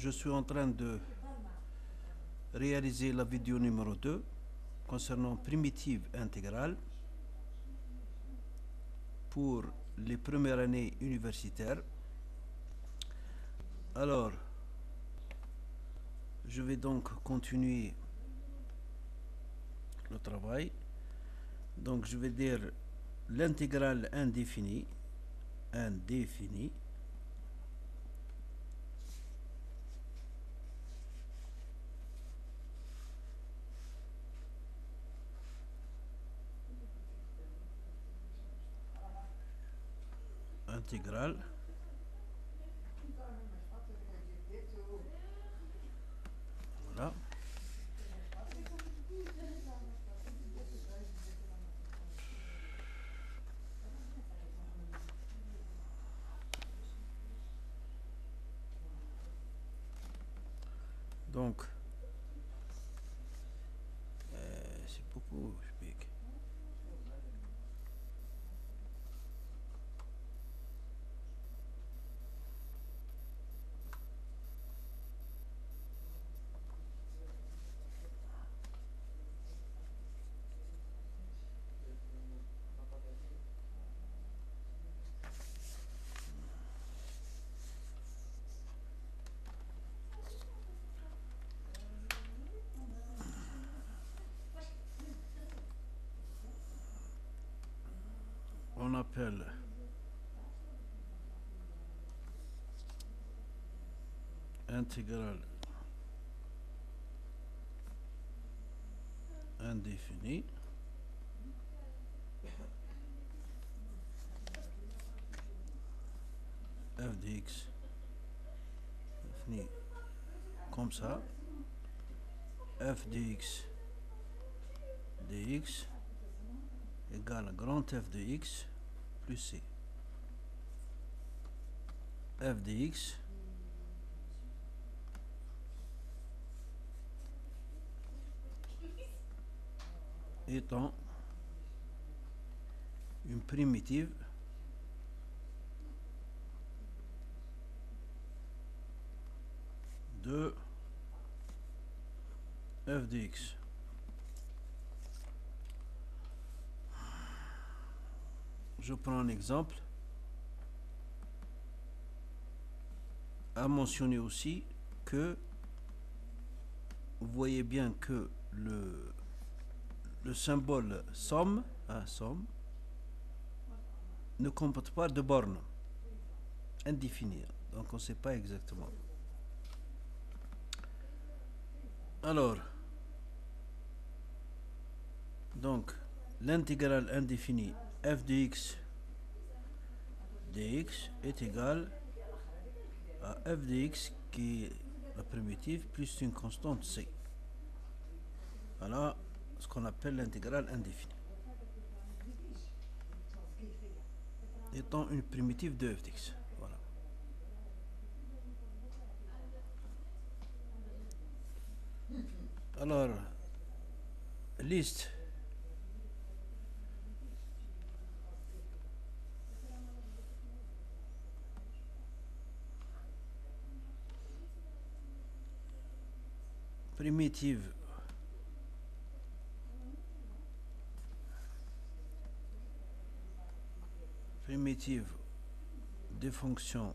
je suis en train de réaliser la vidéo numéro 2 concernant primitive intégrale pour les premières années universitaires. Alors, je vais donc continuer le travail. Donc, je vais dire l'intégrale indéfinie, intégrale. Voilà. Donc, c'est beaucoup, je pique. On appelle intégrale indéfinie. F de x défini comme ça. F de x dx égale grand F de x plus c. F de x étant une primitive de F de x. Je prends un exemple à mentionner aussi que vous voyez bien que le symbole somme, somme, ne comporte pas de borne indéfinie. Donc on ne sait pas exactement. Alors, donc l'intégrale indéfinie f de x dx est égale à f de x qui est la primitive plus une constante c. Voilà ce qu'on appelle l'intégrale indéfinie étant une primitive de f de x. Voilà. Alors, liste primitive des fonctions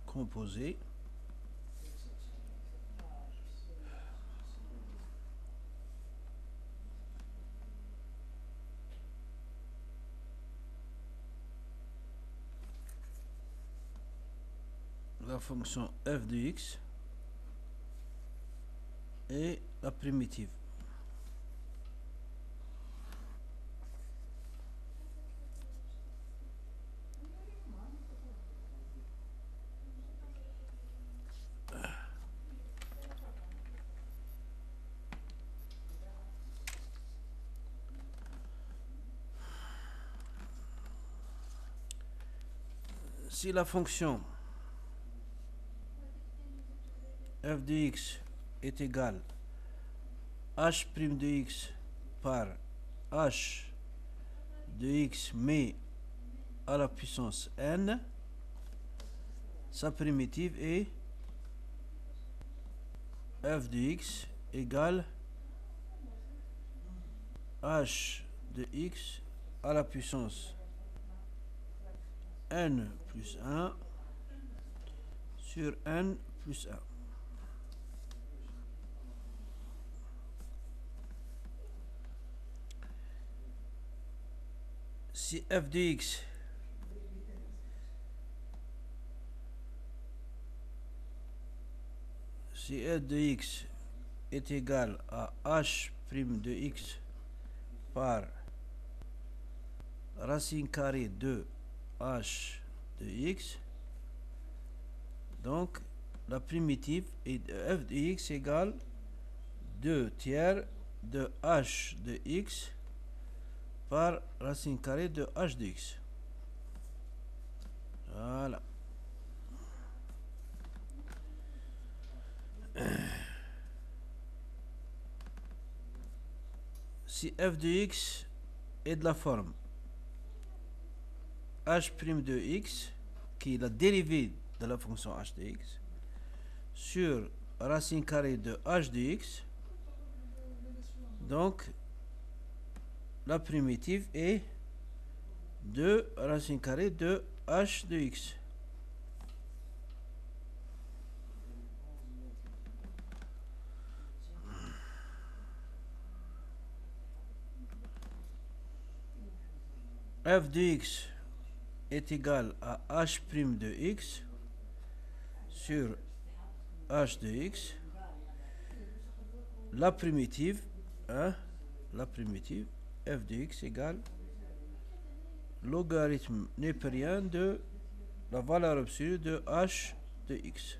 composées la fonction f de x et la primitive. Si la fonction f de x est égale h' de x par h de x mais à la puissance n, sa primitive est f de x égale h de x à la puissance n plus 1 sur n plus 1. Si f de x est égal à h' de x par racine carrée de h de x, donc la primitive est de f de x égale 2 tiers de h de x par racine carrée de h de x. Voilà. Si f de x est de la forme h' de x, qui est la dérivée de la fonction h de x, sur racine carrée de h de x, donc la primitive est 2 racine carrée de h de x. F de x est égal à h' de x sur h de x. La primitive, f de x égale logarithme népérien de la valeur absolue de h de x.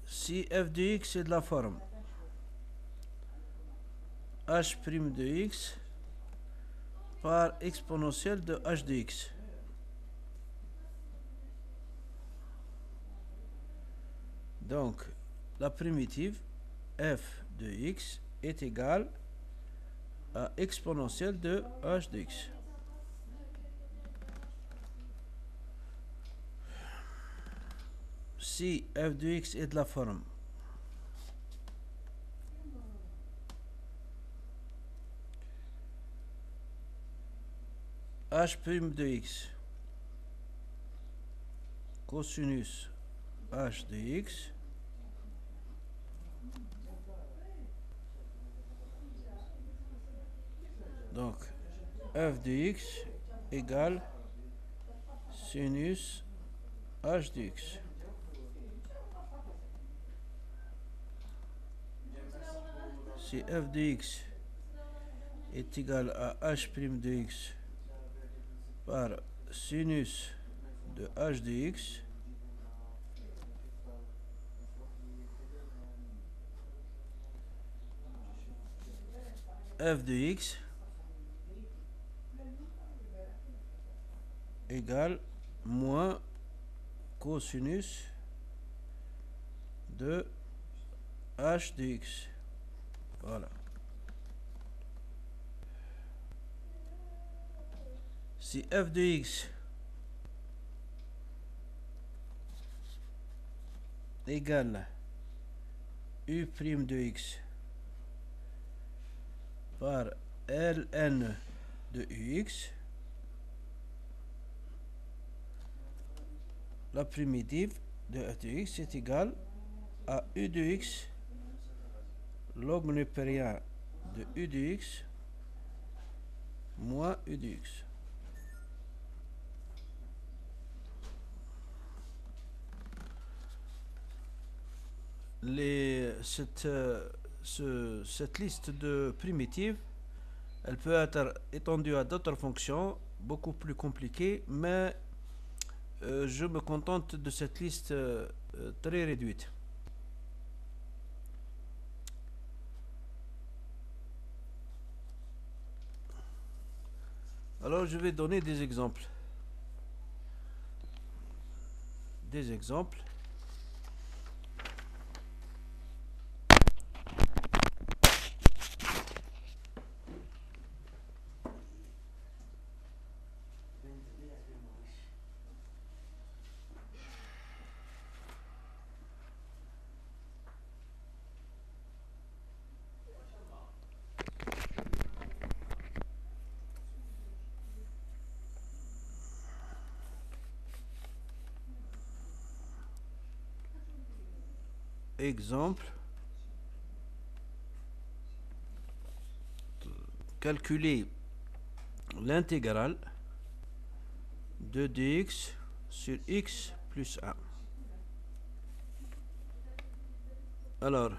Si f de x est de la forme h' de x par exponentielle de h de x, donc la primitive f de x est égale à exponentielle de h de x. Si f de x est de la forme h' de x cosinus h de x, donc f de x égale sinus h de x. Si f de x est égal à h' de x par sinus de h de x, f de x égale moins cosinus de h de x. Voilà. Si f de x égale u' de x par ln de ux, la primitive de f de x est égale à u de x log népérien de u de x moins u de x. Cette liste de primitives, elle peut être étendue à d'autres fonctions beaucoup plus compliquées, mais je me contente de cette liste très réduite. Alors je vais donner des exemples. exemple, calculer l'intégrale de dx sur x plus 1. Alors,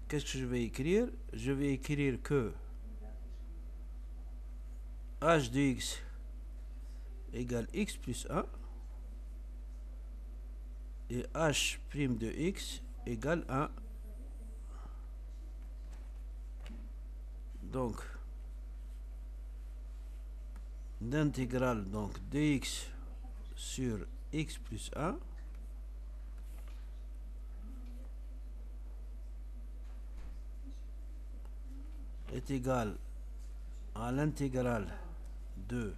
qu'est-ce que je vais écrire? Je vais écrire que h de x égale x plus 1 et h' de x égale 1. Donc, l'intégrale donc dx sur x plus 1 est égale à l'intégrale de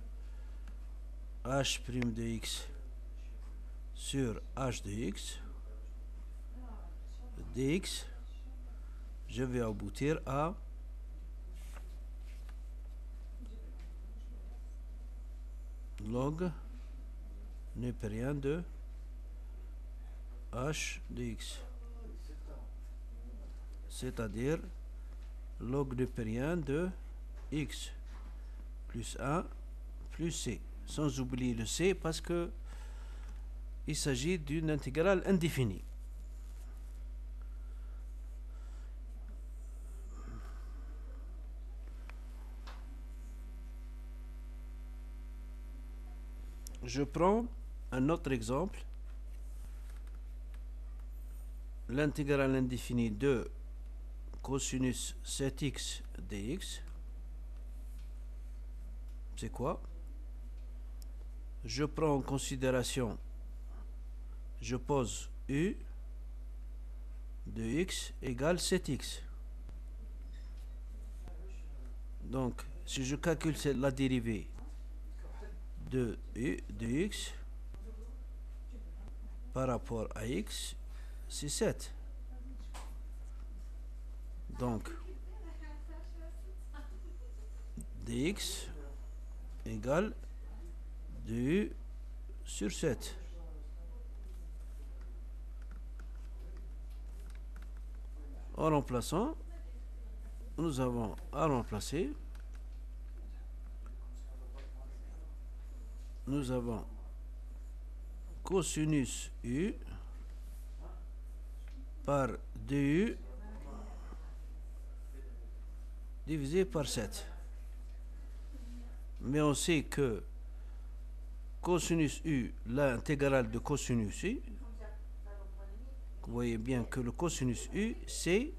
h' de x sur h de x dx. Je vais aboutir à log népérien de h de x, c'est-à-dire log népérien de x plus 1 plus c, sans oublier le c parce que il s'agit d'une intégrale indéfinie. Je prends un autre exemple, l'intégrale indéfinie de cosinus 7x dx. C'est quoi? Je prends en considération, je pose u de x égale 7x. Donc, si je calcule la dérivée de u de x par rapport à x, c'est 7. Donc, dx égale 2 sur 7. En remplaçant, nous avons à remplacer. Nous avons cosinus u par 2u divisé par 7. Mais on sait que cosinus u, l'intégrale de cosinus u, vous voyez bien que le cosinus u, c'est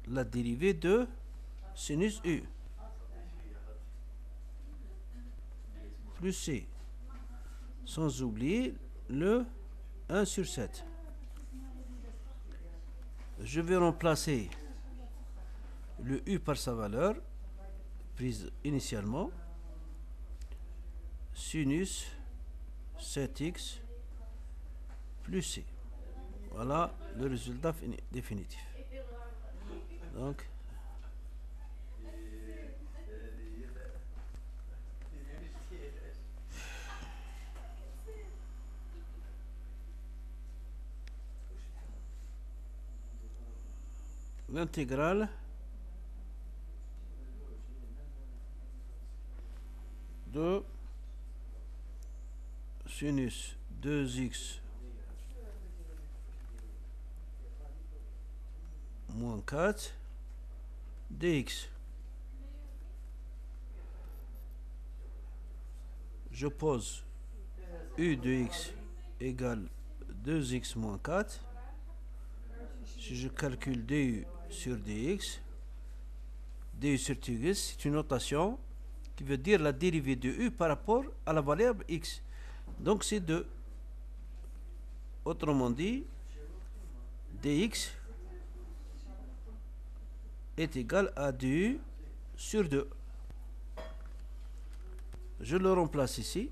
la dérivée de sinus u plus c, sans oublier le 1 sur 7. Je vais remplacer le u par sa valeur prise initialement, sinus 7x plus c. Voilà le résultat définitif. Donc, l'intégrale de sinus 2x moins 4 dx. Je pose u de x égale 2x moins 4. Si je calcule du sur dx, du sur dx, c'est une notation qui veut dire la dérivée de u par rapport à la variable x. Donc c'est 2. Autrement dit, dx est égal à 2 sur 2. Je le remplace ici.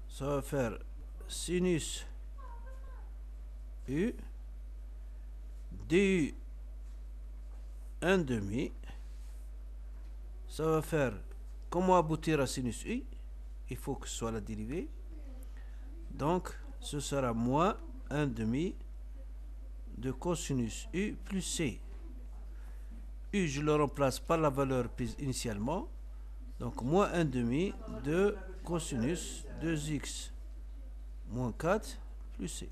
Ça va faire sinus u du 1 demi. Ça va faire comment aboutir à sinus U? Il faut que ce soit la dérivée. Donc, ce sera moins 1 demi de cosinus U plus C. U, je le remplace par la valeur prise initialement. Donc, moins 1 demi de cosinus 2x moins 4 plus C.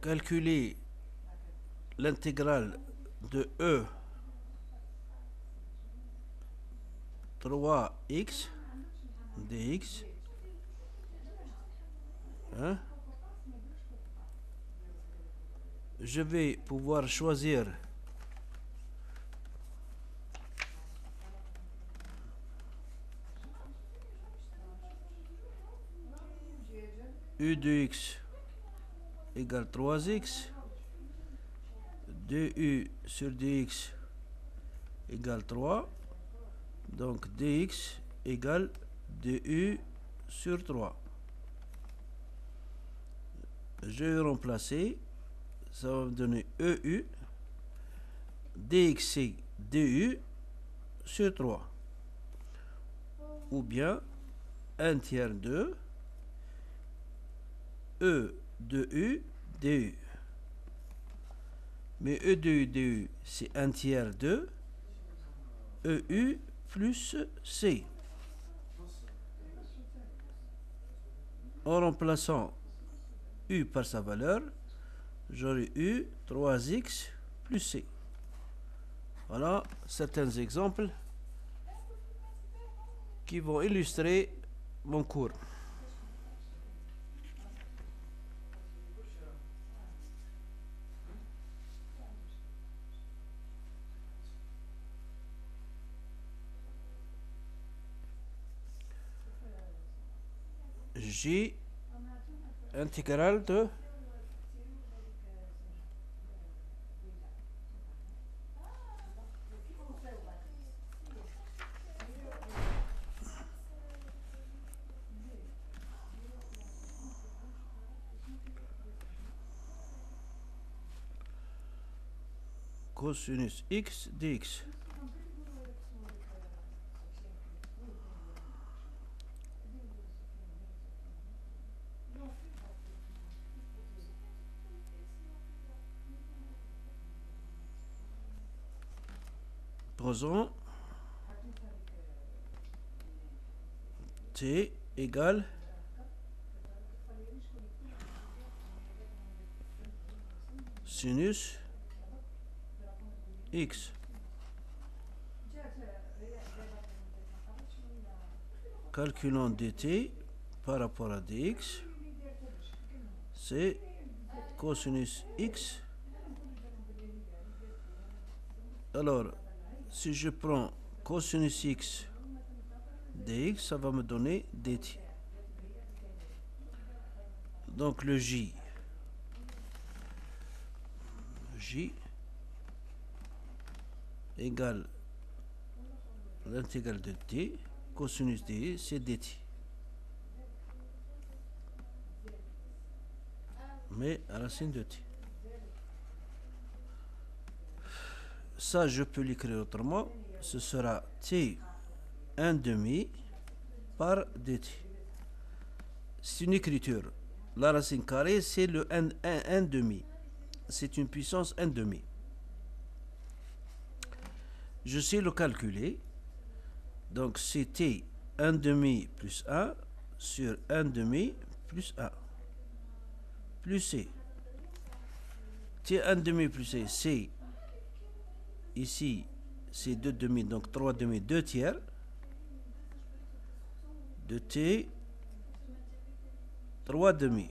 Calculer l'intégrale de E 3x dx. Hein? Je vais pouvoir choisir U de x égale 3x, 2u sur dx égale 3, donc dx égale 2u sur 3. Je vais remplacer, ça va me donner EU, dx c'est 2u sur 3, ou bien 1 tiers de E de U du. Mais E de U du, c'est 1 tiers de EU plus C. En remplaçant U par sa valeur, j'aurai U 3x plus C. Voilà certains exemples qui vont illustrer mon cours. J intégrale de cosinus x dx. Posons t égale sinus x. Calculons dt par rapport à dx, c'est cosinus x. Alors, si je prends cosinus x dx, ça va me donner dt. Donc le j égale l'intégrale de t, cosinus d, c'est dt. Mais à racine de t. Ça, je peux l'écrire autrement. Ce sera t 1 demi par dt. C'est une écriture. La racine carrée, c'est le 1 demi. C'est une puissance 1 demi. Je sais le calculer. Donc, c'est t 1 demi plus 1 sur 1 demi plus 1. Plus c. T 1 demi plus c, c'est ici, c'est 2 demi, donc 3 demi, 2 tiers de t 3 demi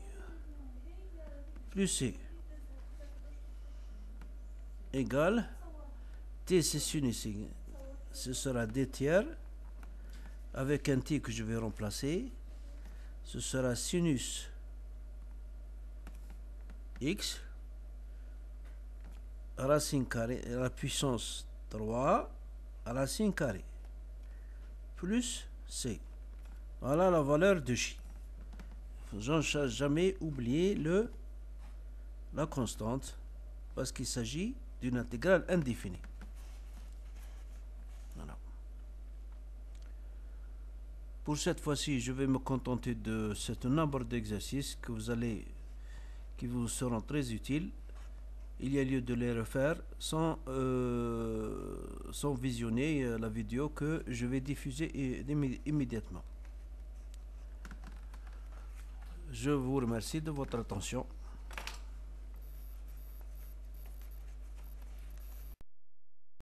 plus c égale t, c'est sinus ici, ce sera 2 tiers avec un t que je vais remplacer, ce sera sinus x racine carrée à la puissance 3 racine carrée plus c. Voilà la valeur de j. Je n'ai jamais oublié la constante parce qu'il s'agit d'une intégrale indéfinie. Voilà. Pour cette fois-ci, je vais me contenter de ce nombre d'exercices qui vous seront très utiles. Il y a lieu de les refaire sans visionner la vidéo que je vais diffuser immédiatement. Je vous remercie de votre attention.